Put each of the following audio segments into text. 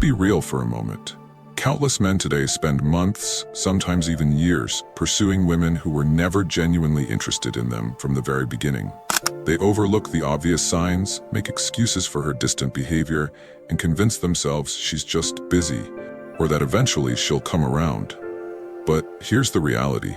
be real for a moment. Countless men today spend months, sometimes even years, pursuing women who were never genuinely interested in them from the very beginning. They overlook the obvious signs, make excuses for her distant behavior, and convince themselves she's just busy, or that eventually she'll come around. But here's the reality.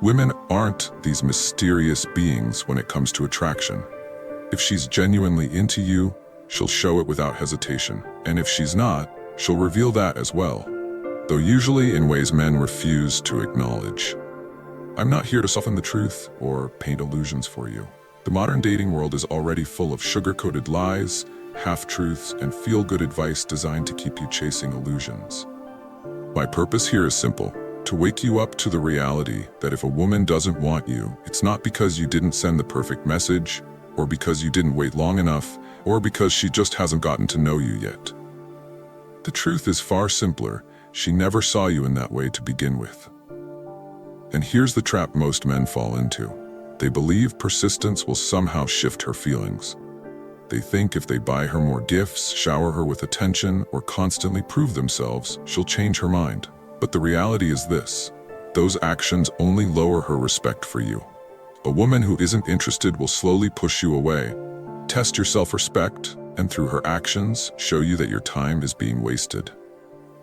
Women aren't these mysterious beings when it comes to attraction. If she's genuinely into you, she'll show it without hesitation. And if she's not, she'll reveal that as well, though usually in ways men refuse to acknowledge. I'm not here to soften the truth or paint illusions for you. The modern dating world is already full of sugar-coated lies, half-truths, and feel-good advice designed to keep you chasing illusions. My purpose here is simple: to wake you up to the reality that if a woman doesn't want you, it's not because you didn't send the perfect message, or because you didn't wait long enough, or because she just hasn't gotten to know you yet. The truth is far simpler. She never saw you in that way to begin with. And here's the trap most men fall into. They believe persistence will somehow shift her feelings. They think if they buy her more gifts, shower her with attention, or constantly prove themselves, she'll change her mind. But the reality is this: those actions only lower her respect for you. A woman who isn't interested will slowly push you away, test your self-respect, and through her actions, show you that your time is being wasted.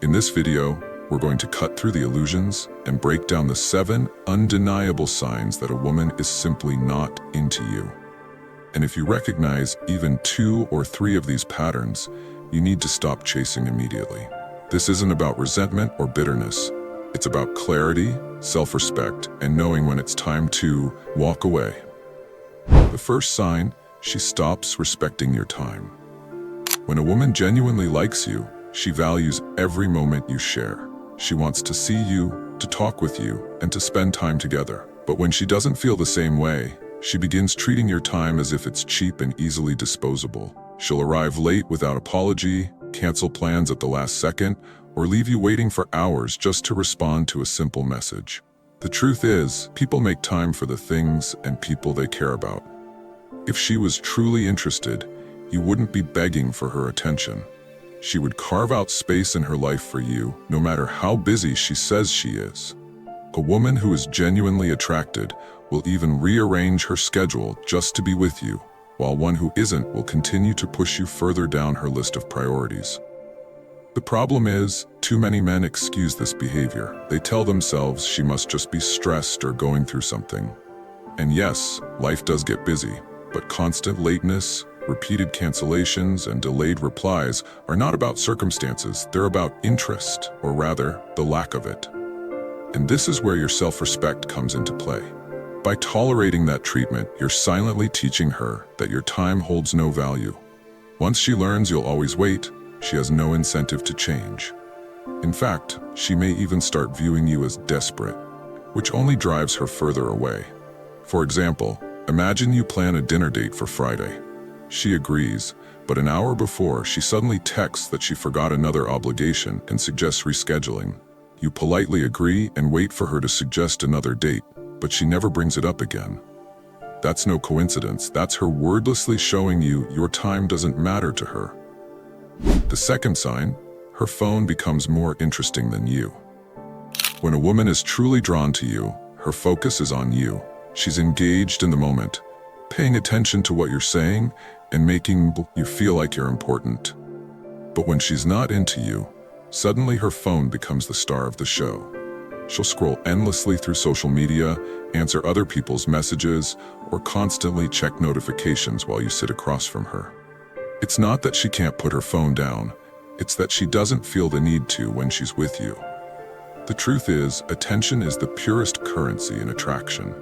In this video, we're going to cut through the illusions and break down the 7 undeniable signs that a woman is simply not into you. And if you recognize even 2 or 3 of these patterns, you need to stop chasing immediately. This isn't about resentment or bitterness. It's about clarity, self-respect, and knowing when it's time to walk away. The first sign: she stops respecting your time. When a woman genuinely likes you, she values every moment you share. She wants to see you, to talk with you, and to spend time together. But when she doesn't feel the same way, she begins treating your time as if it's cheap and easily disposable. She'll arrive late without apology, cancel plans at the last second, or leave you waiting for hours just to respond to a simple message. The truth is, people make time for the things and people they care about. If she was truly interested, you wouldn't be begging for her attention. She would carve out space in her life for you, no matter how busy she says she is. A woman who is genuinely attracted will even rearrange her schedule just to be with you, while one who isn't will continue to push you further down her list of priorities. The problem is, too many men excuse this behavior. They tell themselves she must just be stressed or going through something. And yes, life does get busy, but constant lateness, repeated cancellations, and delayed replies are not about circumstances. They're about interest, or rather, the lack of it. And this is where your self-respect comes into play. By tolerating that treatment, you're silently teaching her that your time holds no value. Once she learns you'll always wait, she has no incentive to change. In fact, she may even start viewing you as desperate, which only drives her further away. For example, imagine you plan a dinner date for Friday. She agrees, but an hour before, she suddenly texts that she forgot another obligation and suggests rescheduling. You politely agree and wait for her to suggest another date, but she never brings it up again. That's no coincidence. That's her wordlessly showing you your time doesn't matter to her. The second sign: her phone becomes more interesting than you. When a woman is truly drawn to you, her focus is on you. She's engaged in the moment, paying attention to what you're saying and making you feel like you're important. But when she's not into you, suddenly her phone becomes the star of the show. She'll scroll endlessly through social media, answer other people's messages, or constantly check notifications while you sit across from her. It's not that she can't put her phone down, it's that she doesn't feel the need to when she's with you. The truth is, attention is the purest currency in attraction.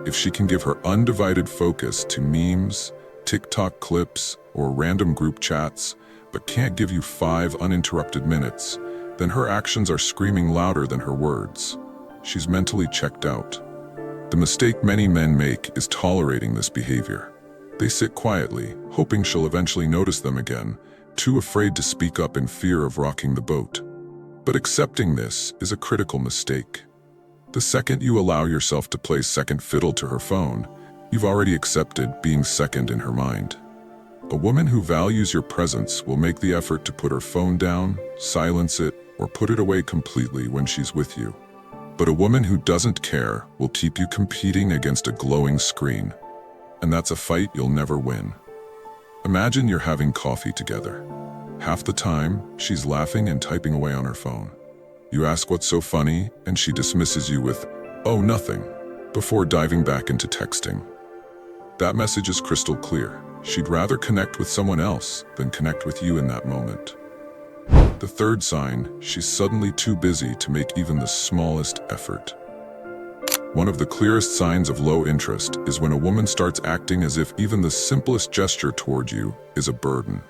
If she can give her undivided focus to memes, TikTok clips, or random group chats, but can't give you 5 uninterrupted minutes, then her actions are screaming louder than her words. She's mentally checked out. The mistake many men make is tolerating this behavior. They sit quietly, hoping she'll eventually notice them again, too afraid to speak up in fear of rocking the boat. But accepting this is a critical mistake. The second you allow yourself to play second fiddle to her phone, you've already accepted being second in her mind. A woman who values your presence will make the effort to put her phone down, silence it, or put it away completely when she's with you. But a woman who doesn't care will keep you competing against a glowing screen. And that's a fight you'll never win. Imagine you're having coffee together. Half the time, she's laughing and typing away on her phone. You ask what's so funny, and she dismisses you with, "Oh, nothing," before diving back into texting. That message is crystal clear. She'd rather connect with someone else than connect with you in that moment. The third sign, she's suddenly too busy to make even the smallest effort. One of the clearest signs of low interest is when a woman starts acting as if even the simplest gesture toward you is a burden.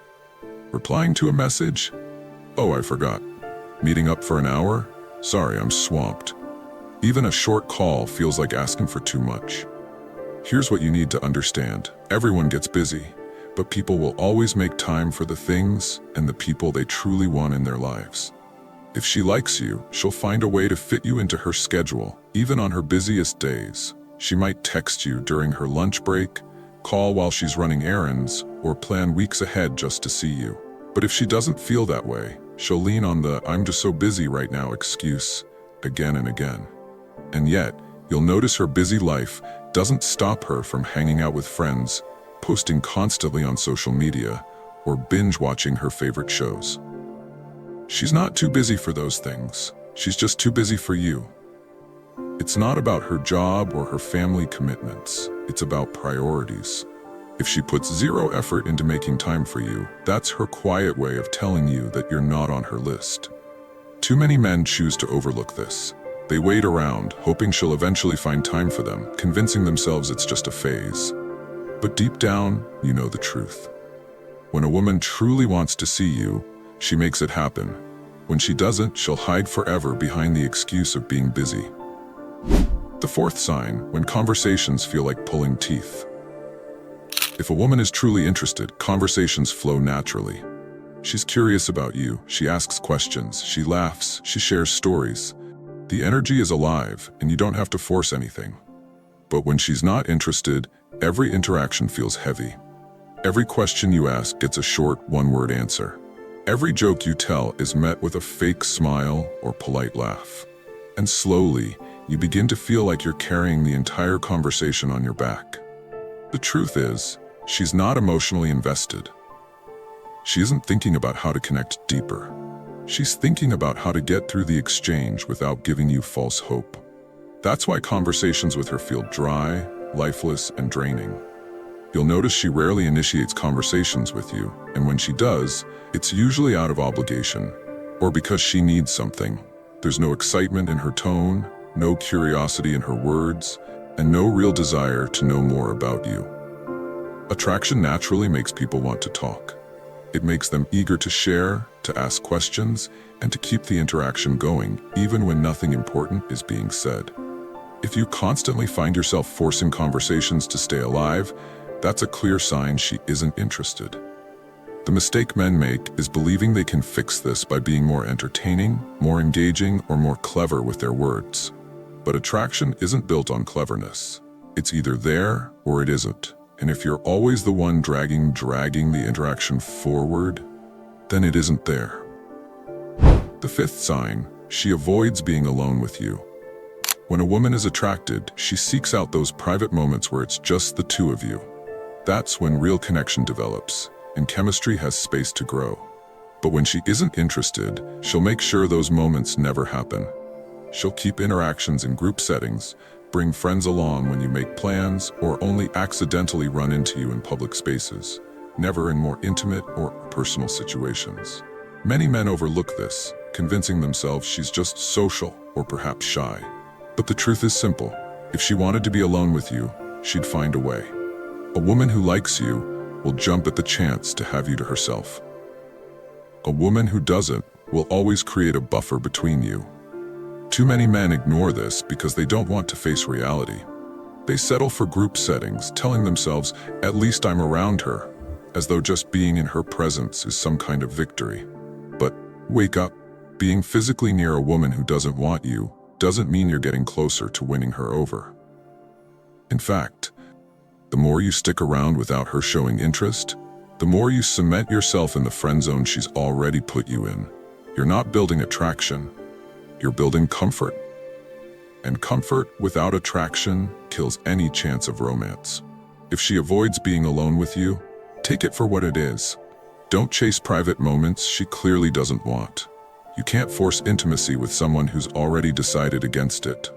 Replying to a message? "Oh, I forgot." Meeting up for an hour? "Sorry, I'm swamped." Even a short call feels like asking for too much. Here's what you need to understand. Everyone gets busy, but people will always make time for the things and the people they truly want in their lives. If she likes you, she'll find a way to fit you into her schedule, even on her busiest days. She might text you during her lunch break, call while she's running errands, or plan weeks ahead just to see you. But if she doesn't feel that way, she'll lean on the "I'm just so busy right now" excuse again and again. And yet, you'll notice her busy life doesn't stop her from hanging out with friends, posting constantly on social media, or binge-watching her favorite shows. She's not too busy for those things. She's just too busy for you. It's not about her job or her family commitments. It's about priorities. If she puts zero effort into making time for you, that's her quiet way of telling you that you're not on her list. Too many men choose to overlook this. They wait around, hoping she'll eventually find time for them, convincing themselves it's just a phase. But deep down, you know the truth. When a woman truly wants to see you, she makes it happen. When she doesn't, she'll hide forever behind the excuse of being busy. The fourth sign, when conversations feel like pulling teeth. If a woman is truly interested, conversations flow naturally. She's curious about you, she asks questions, she laughs, she shares stories. The energy is alive, and you don't have to force anything. But when she's not interested, every interaction feels heavy. Every question you ask gets a short, one-word answer. Every joke you tell is met with a fake smile or polite laugh. And slowly, you begin to feel like you're carrying the entire conversation on your back. The truth is, she's not emotionally invested. She isn't thinking about how to connect deeper. She's thinking about how to get through the exchange without giving you false hope. That's why conversations with her feel dry, lifeless, and draining. You'll notice she rarely initiates conversations with you, and when she does, it's usually out of obligation, or because she needs something. There's no excitement in her tone, no curiosity in her words, and no real desire to know more about you. Attraction naturally makes people want to talk. It makes them eager to share, to ask questions, and to keep the interaction going, even when nothing important is being said. If you constantly find yourself forcing conversations to stay alive, that's a clear sign she isn't interested. The mistake men make is believing they can fix this by being more entertaining, more engaging, or more clever with their words. But attraction isn't built on cleverness. It's either there or it isn't. And if you're always the one dragging the interaction forward, then it isn't there. The fifth sign, she avoids being alone with you. When a woman is attracted, she seeks out those private moments where it's just the two of you. That's when real connection develops, and chemistry has space to grow. But when she isn't interested, she'll make sure those moments never happen. She'll keep interactions in group settings, bring friends along when you make plans, or only accidentally run into you in public spaces, never in more intimate or personal situations. Many men overlook this, convincing themselves she's just social or perhaps shy. But the truth is simple. If she wanted to be alone with you, she'd find a way. A woman who likes you will jump at the chance to have you to herself. A woman who doesn't will always create a buffer between you. Too many men ignore this because they don't want to face reality. They settle for group settings, telling themselves, "At least I'm around her," as though just being in her presence is some kind of victory. But wake up. Being physically near a woman who doesn't want you doesn't mean you're getting closer to winning her over. In fact, the more you stick around without her showing interest, The more you cement yourself in the friend zone she's already put you in, you're not building attraction, you're building comfort. And comfort without attraction kills any chance of romance. If she avoids being alone with you, take it for what it is. Don't chase private moments she clearly doesn't want. You can't force intimacy with someone who's already decided against it.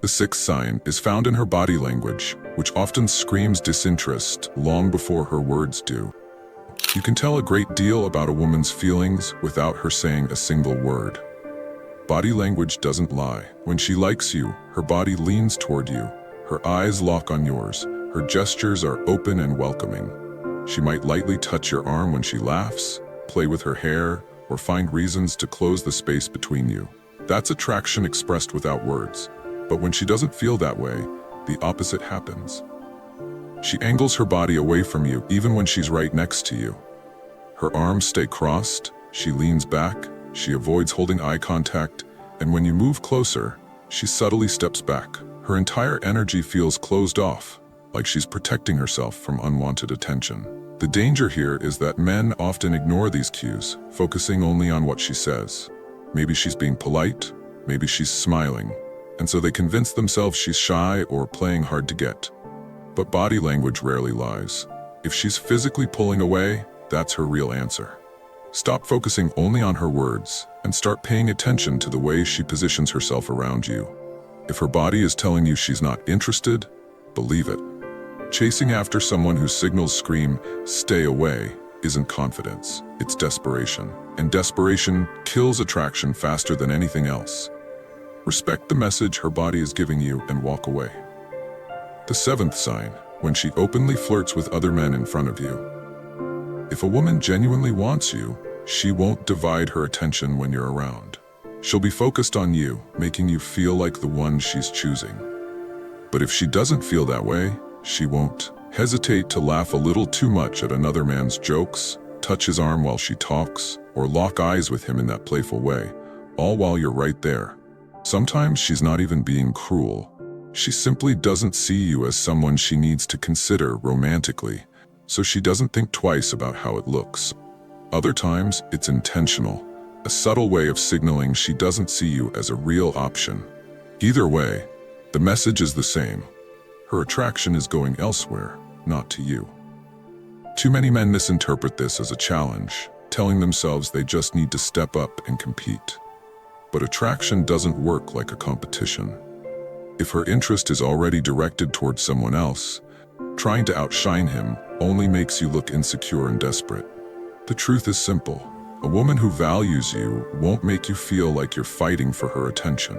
The sixth sign is found in her body language, which often screams disinterest long before her words do. You can tell a great deal about a woman's feelings without her saying a single word. Body language doesn't lie. When she likes you, her body leans toward you, her eyes lock on yours, her gestures are open and welcoming. She might lightly touch your arm when she laughs, play with her hair, or find reasons to close the space between you. That's attraction expressed without words. But when she doesn't feel that way, the opposite happens. She angles her body away from you even when she's right next to you. Her arms stay crossed, she leans back, she avoids holding eye contact, and when you move closer, she subtly steps back. Her entire energy feels closed off, like she's protecting herself from unwanted attention. The danger here is that men often ignore these cues, focusing only on what she says. Maybe she's being polite, maybe she's smiling, and so they convince themselves she's shy or playing hard to get. But body language rarely lies. If she's physically pulling away, that's her real answer. Stop focusing only on her words and start paying attention to the way she positions herself around you. If her body is telling you she's not interested, believe it. Chasing after someone whose signals scream, "Stay away," isn't confidence, it's desperation. And desperation kills attraction faster than anything else. Respect the message her body is giving you and walk away. The seventh sign, when she openly flirts with other men in front of you. If a woman genuinely wants you, she won't divide her attention when you're around. She'll be focused on you, making you feel like the one she's choosing. But if she doesn't feel that way, she won't hesitate to laugh a little too much at another man's jokes, touch his arm while she talks, or lock eyes with him in that playful way, all while you're right there. Sometimes she's not even being cruel. She simply doesn't see you as someone she needs to consider romantically, so she doesn't think twice about how it looks. Other times, it's intentional, a subtle way of signaling she doesn't see you as a real option. Either way, the message is the same. Her attraction is going elsewhere, not to you. Too many men misinterpret this as a challenge, telling themselves they just need to step up and compete. But attraction doesn't work like a competition. If her interest is already directed towards someone else, trying to outshine him only makes you look insecure and desperate. The truth is simple. A woman who values you won't make you feel like you're fighting for her attention.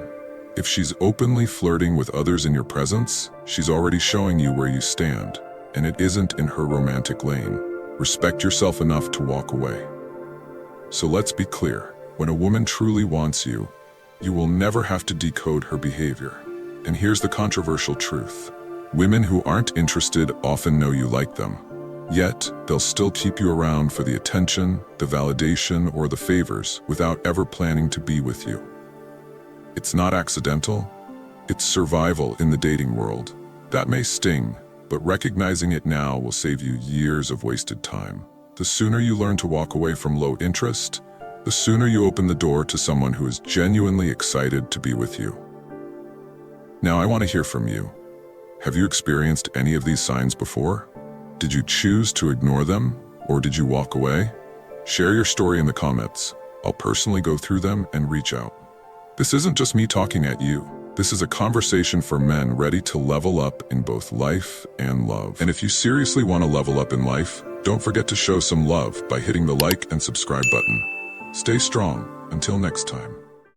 If she's openly flirting with others in your presence, she's already showing you where you stand, and it isn't in her romantic lane. Respect yourself enough to walk away. So let's be clear. When a woman truly wants you, you will never have to decode her behavior. And here's the controversial truth. Women who aren't interested often know you like them. Yet, they'll still keep you around for the attention, the validation, or the favors without ever planning to be with you. It's not accidental. It's survival in the dating world. That may sting, but recognizing it now will save you years of wasted time. The sooner you learn to walk away from low interest, the sooner you open the door to someone who is genuinely excited to be with you. Now I want to hear from you. Have you experienced any of these signs before? Did you choose to ignore them, or did you walk away? Share your story in the comments. I'll personally go through them and reach out. This isn't just me talking at you. This is a conversation for men ready to level up in both life and love. And if you seriously want to level up in life, don't forget to show some love by hitting the like and subscribe button. Stay strong. Until next time.